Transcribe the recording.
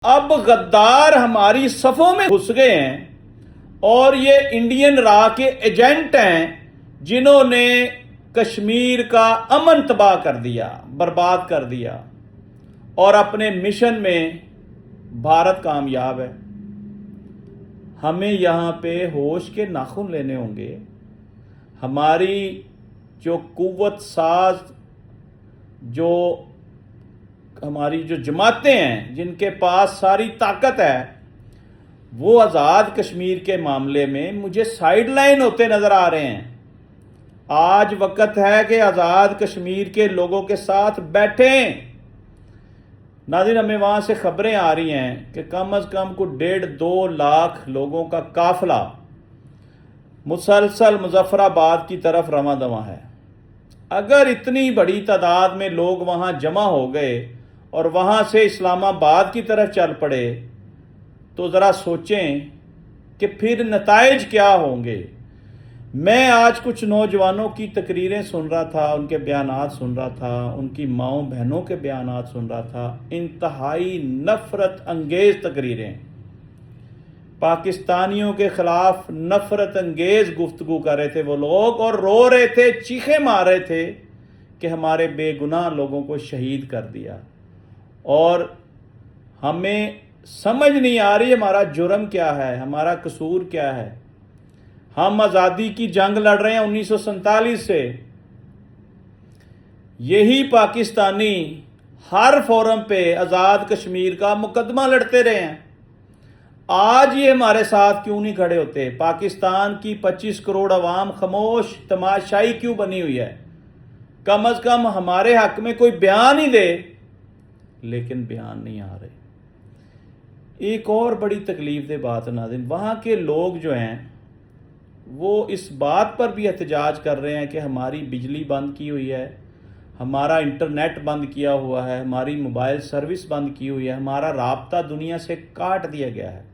اب غدار ہماری صفوں میں گھس گئے ہیں اور یہ انڈین را کے ایجنٹ ہیں جنہوں نے کشمیر کا امن تباہ کر دیا، برباد کر دیا، اور اپنے مشن میں بھارت کامیاب ہے۔ ہمیں یہاں پہ ہوش کے ناخن لینے ہوں گے۔ ہماری جو قوت ساز ہماری جو جماعتیں ہیں جن کے پاس ساری طاقت ہے، وہ آزاد کشمیر کے معاملے میں مجھے سائیڈ لائن ہوتے نظر آ رہے ہیں۔ آج وقت ہے کہ آزاد کشمیر کے لوگوں کے ساتھ بیٹھیں۔ ناظرین، ہمیں وہاں سے خبریں آ رہی ہیں کہ کم از کم کو 1.5-2 لاکھ لوگوں کا قافلہ مسلسل مظفر آباد کی طرف رواں دواں ہے۔ اگر اتنی بڑی تعداد میں لوگ وہاں جمع ہو گئے اور وہاں سے اسلام آباد کی طرف چل پڑے تو ذرا سوچیں کہ پھر نتائج کیا ہوں گے۔ میں آج کچھ نوجوانوں کی تقریریں سن رہا تھا، ان کے بیانات سن رہا تھا، ان کی ماؤں بہنوں کے بیانات سن رہا تھا۔ انتہائی نفرت انگیز تقریریں، پاکستانیوں کے خلاف نفرت انگیز گفتگو کر رہے تھے وہ لوگ، اور رو رہے تھے، چیخیں مار رہے تھے کہ ہمارے بے گناہ لوگوں کو شہید کر دیا۔ اور ہمیں سمجھ نہیں آ رہی ہمارا جرم کیا ہے، ہمارا قصور کیا ہے۔ ہم آزادی کی جنگ لڑ رہے ہیں 1947 سے۔ یہی پاکستانی ہر فورم پہ آزاد کشمیر کا مقدمہ لڑتے رہے ہیں۔ آج یہ ہمارے ساتھ کیوں نہیں کھڑے ہوتے؟ پاکستان کی 25 کروڑ عوام خاموش تماشائی کیوں بنی ہوئی ہے؟ کم از کم ہمارے حق میں کوئی بیان ہی دے، لیکن بیان نہیں آ رہے۔ ایک اور بڑی تکلیف دہ بات ہے ناظرین، وہاں کے لوگ جو ہیں وہ اس بات پر بھی احتجاج کر رہے ہیں کہ ہماری بجلی بند کی ہوئی ہے، ہمارا انٹرنیٹ بند کیا ہوا ہے، ہماری موبائل سروس بند کی ہوئی ہے، ہمارا رابطہ دنیا سے کاٹ دیا گیا ہے۔